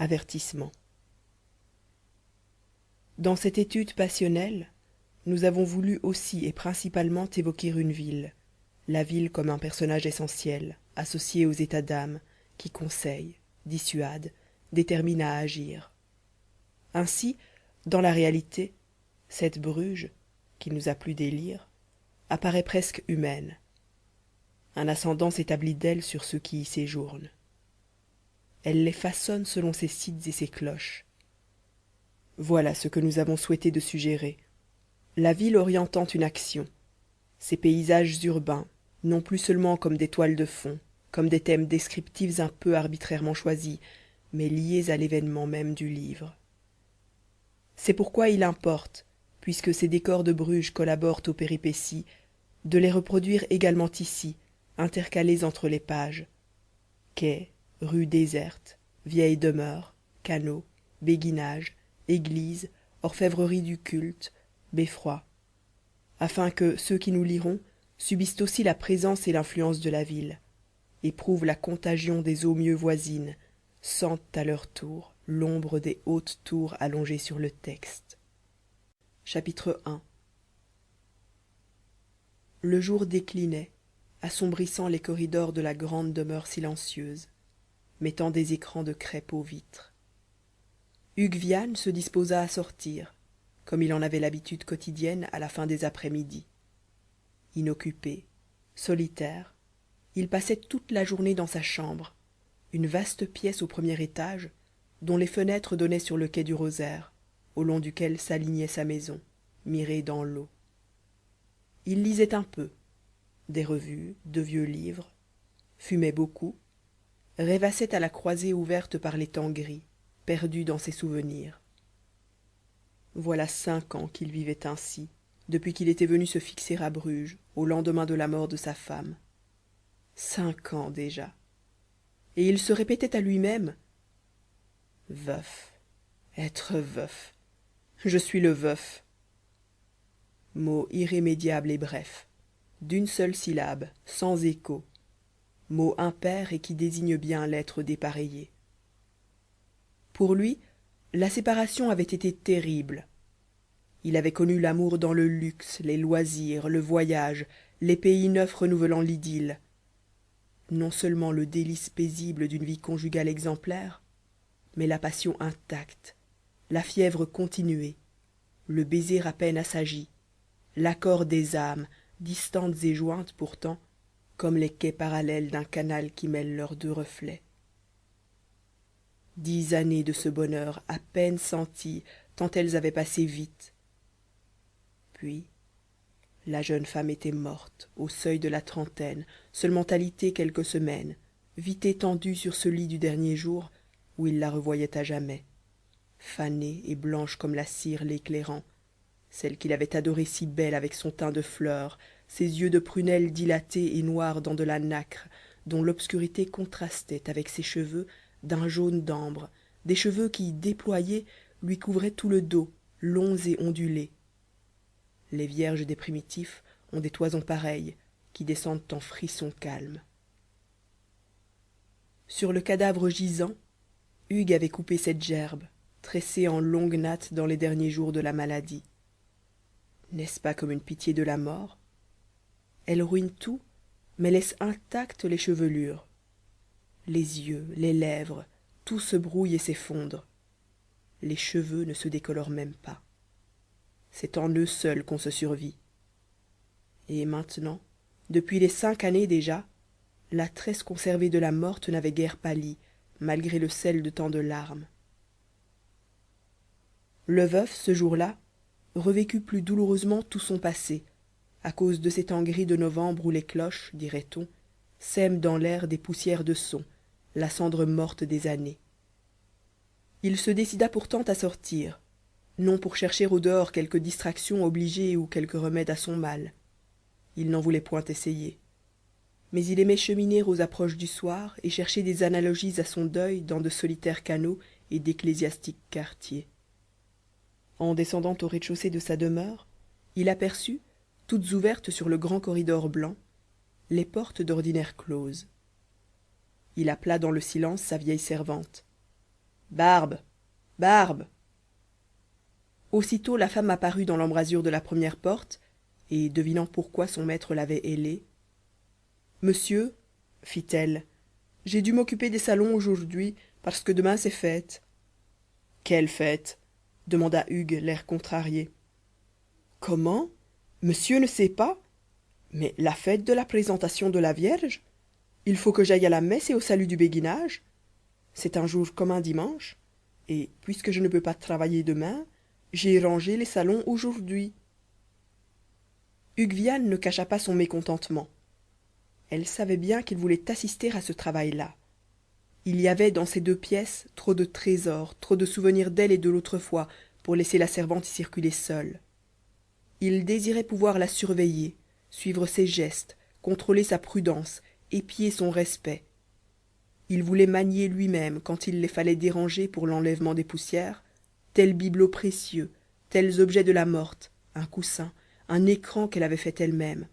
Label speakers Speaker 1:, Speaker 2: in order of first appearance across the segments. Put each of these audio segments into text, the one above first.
Speaker 1: Avertissement. Dans cette étude passionnelle, nous avons voulu aussi et principalement évoquer une ville, la ville comme un personnage essentiel, associé aux états d'âme, qui conseille, dissuade, détermine à agir. Ainsi, dans la réalité, cette Bruges, qui nous a plu délire, apparaît presque humaine. Un ascendant s'établit d'elle sur ceux qui y séjournent. Elle les façonne selon ses sites et ses cloches. Voilà ce que nous avons souhaité de suggérer. La ville orientant une action, ses paysages urbains, non plus seulement comme des toiles de fond, comme des thèmes descriptifs un peu arbitrairement choisis, mais liés à l'événement même du livre. C'est pourquoi il importe, puisque ces décors de Bruges collaborent aux péripéties, de les reproduire également ici, intercalés entre les pages. Quais, rues désertes, vieilles demeures, canaux, béguinages, églises, orfèvreries du culte, beffrois, afin que ceux qui nous liront subissent aussi la présence et l'influence de la ville, éprouvent la contagion des eaux mieux voisines, sentent à leur tour l'ombre des hautes tours allongées sur le texte. Chapitre 1. Le jour déclinait, assombrissant les corridors de la grande demeure silencieuse, mettant des écrans de crêpe aux vitres. Hugues Viane se disposa à sortir, comme il en avait l'habitude quotidienne à la fin des après-midi. Inoccupé, solitaire, il passait toute la journée dans sa chambre, une vaste pièce au premier étage, dont les fenêtres donnaient sur le quai du Rosaire, au long duquel s'alignait sa maison, mirée dans l'eau. Il lisait un peu, des revues, de vieux livres, fumait beaucoup, rêvassait à la croisée ouverte par les temps gris, perdu dans ses souvenirs. Voilà 5 ans qu'il vivait ainsi, depuis qu'il était venu se fixer à Bruges, au lendemain de la mort de sa femme. 5 ans déjà. Et il se répétait à lui-même: veuf, être veuf, je suis le veuf. Mot irrémédiable et bref, d'une seule syllabe, sans écho, mot impair et qui désigne bien l'être dépareillé. Pour lui, la séparation avait été terrible. Il avait connu l'amour dans le luxe, les loisirs, le voyage, les pays neufs renouvelant l'idylle. Non seulement le délice paisible d'une vie conjugale exemplaire, mais la passion intacte, la fièvre continuée, le baiser à peine assagi, l'accord des âmes, distantes et jointes pourtant, comme les quais parallèles d'un canal qui mêle leurs 2 reflets. 10 années de ce bonheur à peine senties, tant elles avaient passé vite. Puis, la jeune femme était morte, au seuil de la trentaine, seulement alitée quelques semaines, vite étendue sur ce lit du dernier jour, où il la revoyait à jamais, fanée et blanche comme la cire l'éclairant, celle qu'il avait adorée si belle avec son teint de fleur, ses yeux de prunelle dilatés et noirs dans de la nacre, dont l'obscurité contrastait avec ses cheveux d'un jaune d'ambre, des cheveux qui, déployés, lui couvraient tout le dos, longs et ondulés. Les vierges des primitifs ont des toisons pareilles, qui descendent en frissons calmes. Sur le cadavre gisant, Hugues avait coupé cette gerbe, tressée en longues nattes dans les derniers jours de la maladie. N'est-ce pas comme une pitié de la mort? Elle ruine tout, mais laisse intactes les chevelures. Les yeux, les lèvres, tout se brouille et s'effondre. Les cheveux ne se décolorent même pas. C'est en eux seuls qu'on se survit. Et maintenant, depuis les 5 années déjà, la tresse conservée de la morte n'avait guère pâli, malgré le sel de tant de larmes. Le veuf, ce jour-là, revécut plus douloureusement tout son passé, à cause de ces temps gris de novembre où les cloches, dirait-on, sèment dans l'air des poussières de son, la cendre morte des années. Il se décida pourtant à sortir, non pour chercher au dehors quelque distraction obligée ou quelque remède à son mal. Il n'en voulait point essayer. Mais il aimait cheminer aux approches du soir et chercher des analogies à son deuil dans de solitaires canaux et d'ecclésiastiques quartiers. En descendant au rez-de-chaussée de sa demeure, il aperçut, toutes ouvertes sur le grand corridor blanc, les portes d'ordinaire closes. Il appela dans le silence sa vieille servante. Barbe, Barbe. Aussitôt la femme apparut dans l'embrasure de la première porte, et devinant pourquoi son maître l'avait hélée. Monsieur, fit-elle, j'ai dû m'occuper des salons aujourd'hui, parce que demain c'est fête. Quelle fête? Demanda Hugues, l'air contrarié. Comment? Monsieur ne sait pas? Mais la fête de la présentation de la Vierge? Il faut que j'aille à la messe et au salut du béguinage. C'est un jour comme un dimanche, et puisque je ne peux pas travailler demain, j'ai rangé les salons aujourd'hui. Hugues Viane ne cacha pas son mécontentement. Elle savait bien qu'il voulait assister à ce travail-là. Il y avait dans ces deux pièces trop de trésors, trop de souvenirs d'elle et de l'autrefois, pour laisser la servante y circuler seule. Il désirait pouvoir la surveiller, suivre ses gestes, contrôler sa prudence, épier son respect. Il voulait manier lui-même, quand il les fallait déranger pour l'enlèvement des poussières, tels bibelots précieux, tels objets de la morte, un coussin, un écran qu'elle avait fait elle-même.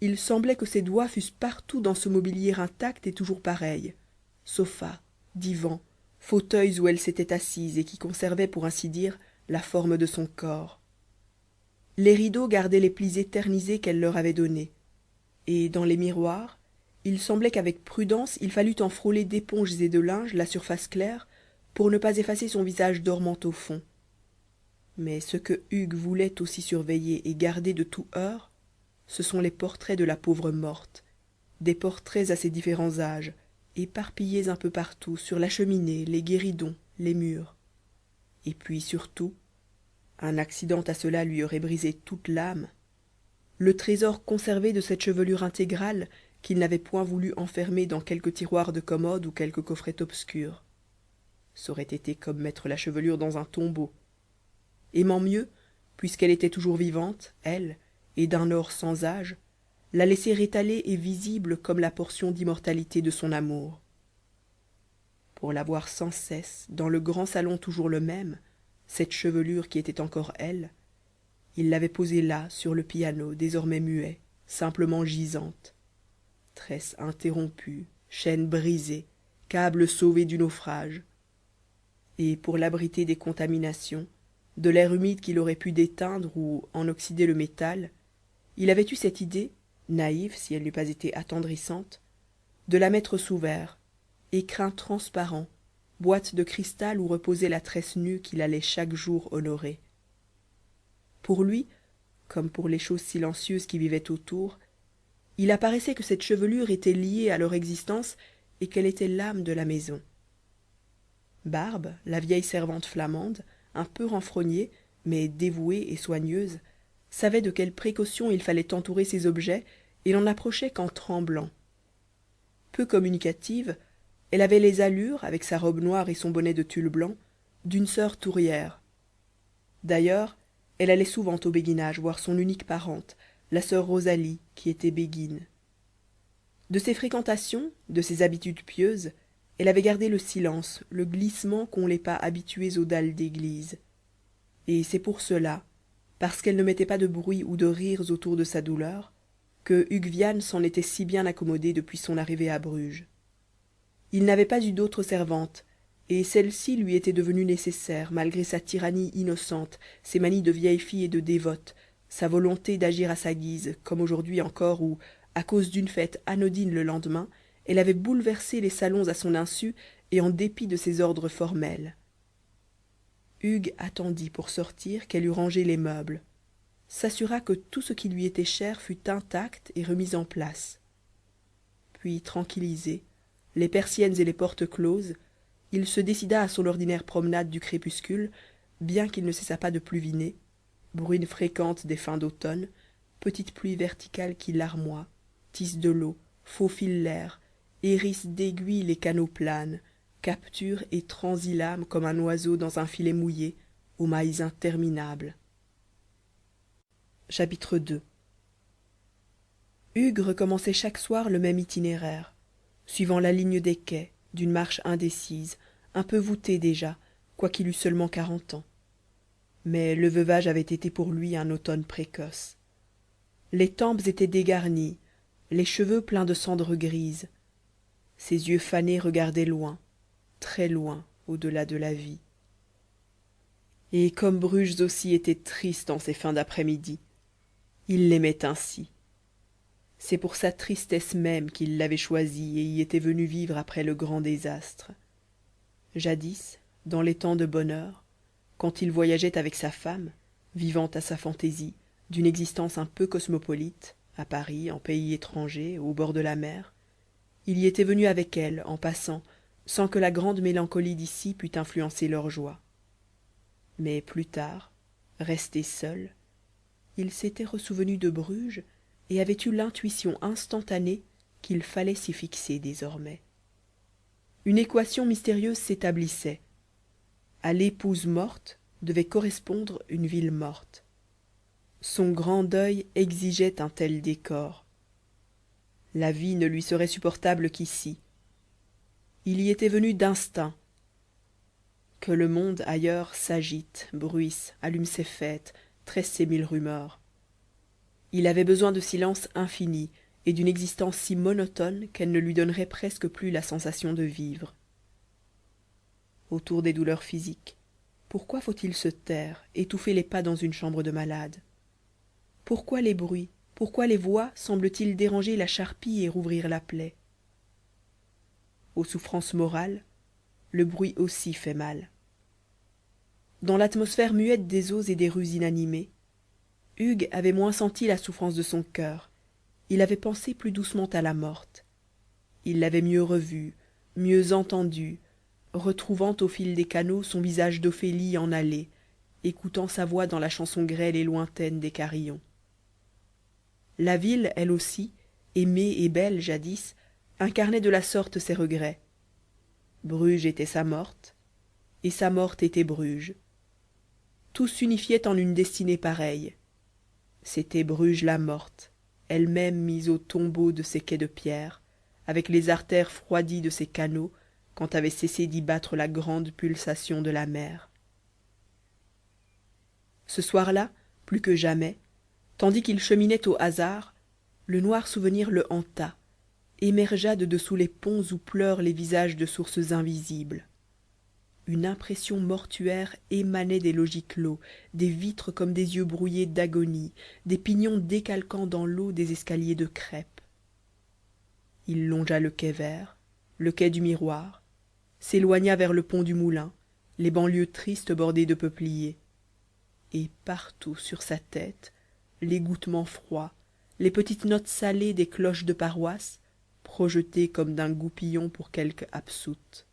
Speaker 1: Il semblait que ses doigts fussent partout dans ce mobilier intact et toujours pareil, sofas, divans, fauteuils où elle s'était assise et qui conservaient pour ainsi dire la forme de son corps. Les rideaux gardaient les plis éternisés qu'elle leur avait donnés, et dans les miroirs, il semblait qu'avec prudence il fallût en frôler d'éponges et de linge la surface claire pour ne pas effacer son visage dormant au fond. Mais ce que Hugues voulait aussi surveiller et garder de tout heurt, ce sont les portraits de la pauvre morte, des portraits à ses différents âges, éparpillés un peu partout, sur la cheminée, les guéridons, les murs. Et puis surtout, un accident à cela lui aurait brisé toute l'âme, le trésor conservé de cette chevelure intégrale qu'il n'avait point voulu enfermer dans quelque tiroir de commode ou quelque coffret obscur. C'aurait été comme mettre la chevelure dans un tombeau. Aimant mieux, puisqu'elle était toujours vivante, elle, et d'un or sans âge, la laisser étalée et visible comme la portion d'immortalité de son amour. Pour la voir sans cesse, dans le grand salon toujours le même, cette chevelure qui était encore elle, il l'avait posée là, sur le piano, désormais muet, simplement gisante. Tresse interrompue, chaîne brisée, câble sauvé du naufrage. Et pour l'abriter des contaminations, de l'air humide qu'il aurait pu déteindre ou en oxyder le métal, il avait eu cette idée, naïve si elle n'eût pas été attendrissante, de la mettre sous verre, écrin transparent, boîte de cristal où reposait la tresse nue qu'il allait chaque jour honorer. Pour lui, comme pour les choses silencieuses qui vivaient autour, il apparaissait que cette chevelure était liée à leur existence et qu'elle était l'âme de la maison. Barbe, la vieille servante flamande, un peu renfrognée, mais dévouée et soigneuse, savait de quelles précautions il fallait entourer ces objets et n'en approchait qu'en tremblant. Peu communicative, elle avait les allures, avec sa robe noire et son bonnet de tulle blanc, d'une sœur tourière. D'ailleurs, elle allait souvent au béguinage voir son unique parente, la sœur rosalie, qui était béguine. De ses fréquentations, de ses habitudes pieuses, elle avait gardé le silence, le glissement qu'ont les pas habitués aux dalles d'église. Et c'est pour cela, parce qu'elle ne mettait pas de bruit ou de rires autour de sa douleur, que Hugues Viane s'en était si bien accommodé depuis son arrivée à Bruges. Il n'avait pas eu d'autre servante, et celle-ci lui était devenue nécessaire, malgré sa tyrannie innocente, ses manies de vieille fille et de dévote, sa volonté d'agir à sa guise, comme aujourd'hui encore où, à cause d'une fête anodine le lendemain, elle avait bouleversé les salons à son insu et en dépit de ses ordres formels. Hugues attendit pour sortir qu'elle eût rangé les meubles, s'assura que tout ce qui lui était cher fût intact et remis en place. Puis tranquillisé, les persiennes et les portes closes, il se décida à son ordinaire promenade du crépuscule, bien qu'il ne cessât pas de pluviner, bruine fréquente des fins d'automne, petite pluie verticale qui larmoie, tisse de l'eau, faufile l'air, hérisse d'aiguilles les canaux planes, capture et transit l'âme comme un oiseau dans un filet mouillé, aux mailles interminables. Chapitre 2. Hugues recommençait chaque soir le même itinéraire, suivant la ligne des quais, d'une marche indécise, un peu voûtée déjà, quoiqu'il eût seulement 40 ans. Mais le veuvage avait été pour lui un automne précoce. Les tempes étaient dégarnies, les cheveux pleins de cendres grises. Ses yeux fanés regardaient loin, très loin, au-delà de la vie. Et comme Bruges aussi était triste en ces fins d'après-midi, il l'aimait ainsi. C'est pour sa tristesse même qu'il l'avait choisie et y était venu vivre après le grand désastre. Jadis, dans les temps de bonheur, quand il voyageait avec sa femme, vivant à sa fantaisie, d'une existence un peu cosmopolite, à Paris, en pays étranger, au bord de la mer, il y était venu avec elle, en passant, sans que la grande mélancolie d'ici pût influencer leur joie. Mais plus tard, resté seul, il s'était ressouvenu de Bruges et avait eu l'intuition instantanée qu'il fallait s'y fixer désormais. Une équation mystérieuse s'établissait. À l'épouse morte devait correspondre une ville morte. Son grand deuil exigeait un tel décor. La vie ne lui serait supportable qu'ici. Il y était venu d'instinct. Que le monde ailleurs s'agite, bruisse, allume ses fêtes, tresse ses mille rumeurs. Il avait besoin de silence infini et d'une existence si monotone qu'elle ne lui donnerait presque plus la sensation de vivre. Autour des douleurs physiques, pourquoi faut-il se taire, étouffer les pas dans une chambre de malade? Pourquoi les bruits, pourquoi les voix semblent-ils déranger la charpie et rouvrir la plaie? Aux souffrances morales, le bruit aussi fait mal. Dans l'atmosphère muette des eaux et des rues inanimées, Hugues avait moins senti la souffrance de son cœur, il avait pensé plus doucement à la morte. Il l'avait mieux revue, mieux entendue, retrouvant au fil des canaux son visage d'Ophélie en allée, écoutant sa voix dans la chanson grêle et lointaine des carillons. La ville, elle aussi, aimée et belle jadis, incarnait de la sorte ses regrets. Bruges était sa morte, et sa morte était Bruges. Tout s'unifiait en une destinée pareille. C'était Bruges la morte, elle-même mise au tombeau de ses quais de pierre, avec les artères froidies de ses canaux, quand avait cessé d'y battre la grande pulsation de la mer. Ce soir-là, plus que jamais, tandis qu'il cheminait au hasard, le noir souvenir le hanta, émergea de dessous les ponts où pleurent les visages de sources invisibles. Une impression mortuaire émanait des logis clos, des vitres comme des yeux brouillés d'agonie, des pignons décalquant dans l'eau des escaliers de crêpe. Il longea le quai vert, le quai du Miroir, s'éloigna vers le pont du Moulin, les banlieues tristes bordées de peupliers. Et partout sur sa tête, l'égouttement froid, les petites notes salées des cloches de paroisse, projetées comme d'un goupillon pour quelque absoute.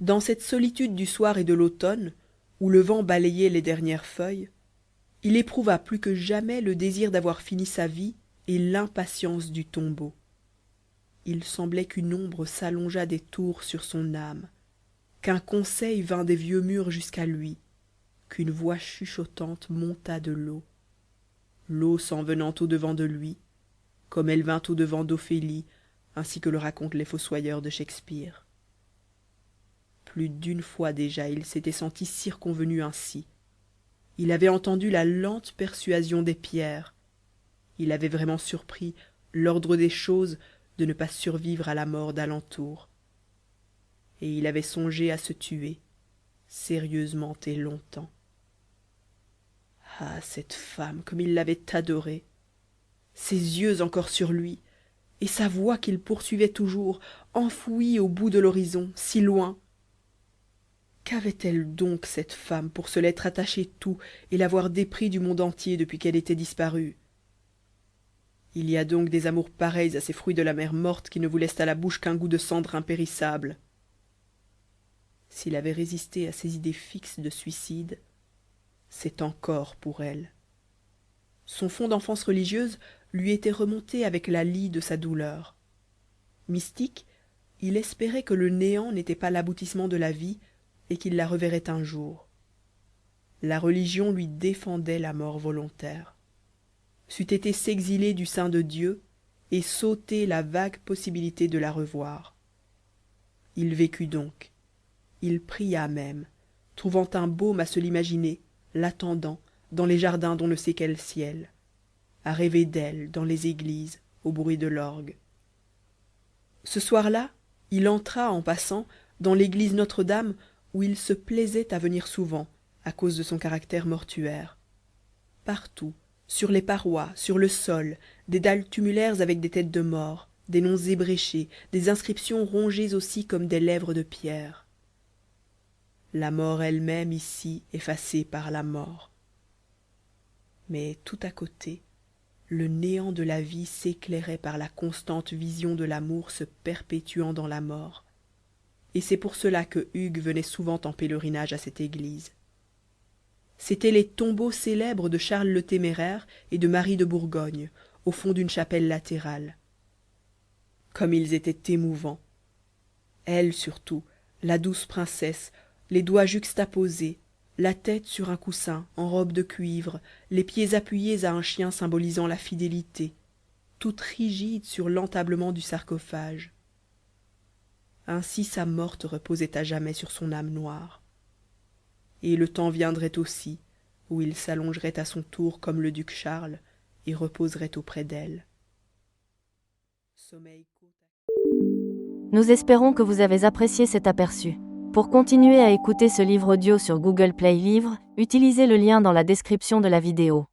Speaker 1: Dans cette solitude du soir et de l'automne, où le vent balayait les dernières feuilles, il éprouva plus que jamais le désir d'avoir fini sa vie et l'impatience du tombeau. Il semblait qu'une ombre s'allongeât des tours sur son âme, qu'un conseil vînt des vieux murs jusqu'à lui, qu'une voix chuchotante montât de l'eau s'en venant au-devant de lui, comme elle vint au-devant d'Ophélie, ainsi que le racontent les fossoyeurs de Shakespeare. Plus d'une fois déjà il s'était senti circonvenu ainsi. Il avait entendu la lente persuasion des pierres. Il avait vraiment surpris l'ordre des choses de ne pas survivre à la mort d'alentour. Et il avait songé à se tuer, sérieusement et longtemps. Ah, cette femme, comme il l'avait adorée! Ses yeux encore sur lui, et sa voix qu'il poursuivait toujours, enfouie au bout de l'horizon, si loin! Qu'avait-elle donc, cette femme, pour se l'être attachée tout et l'avoir dépris du monde entier depuis qu'elle était disparue? Il y a donc des amours pareils à ces fruits de la mer morte qui ne vous laissent à la bouche qu'un goût de cendre impérissable. S'il avait résisté à ses idées fixes de suicide, c'est encore pour elle. Son fond d'enfance religieuse lui était remonté avec la lie de sa douleur. Mystique, il espérait que le néant n'était pas l'aboutissement de la vie et qu'il la reverrait un jour. La religion lui défendait la mort volontaire. C'eût été s'exiler du sein de Dieu et s'ôter la vague possibilité de la revoir. Il vécut donc. Il pria même, trouvant un baume à se l'imaginer, l'attendant, dans les jardins d'on ne sait quel ciel, à rêver d'elle dans les églises, au bruit de l'orgue. Ce soir-là, il entra, en passant, dans l'église Notre-Dame, où il se plaisait à venir souvent, à cause de son caractère mortuaire. Partout, sur les parois, sur le sol, des dalles tumulaires avec des têtes de morts, des noms ébréchés, des inscriptions rongées aussi comme des lèvres de pierre. La mort elle-même ici effacée par la mort. Mais tout à côté, le néant de la vie s'éclairait par la constante vision de l'amour se perpétuant dans la mort, et c'est pour cela que Hugues venait souvent en pèlerinage à cette église. C'étaient les tombeaux célèbres de Charles le Téméraire et de Marie de Bourgogne, au fond d'une chapelle latérale. Comme ils étaient émouvants. Elle surtout, la douce princesse, les doigts juxtaposés, la tête sur un coussin, en robe de cuivre, les pieds appuyés à un chien symbolisant la fidélité, toute rigide sur l'entablement du sarcophage. Ainsi sa morte reposait à jamais sur son âme noire. Et le temps viendrait aussi où il s'allongerait à son tour comme le duc Charles et reposerait auprès d'elle.
Speaker 2: Nous espérons que vous avez apprécié cet aperçu. Pour continuer à écouter ce livre audio sur Google Play Livres, utilisez le lien dans la description de la vidéo.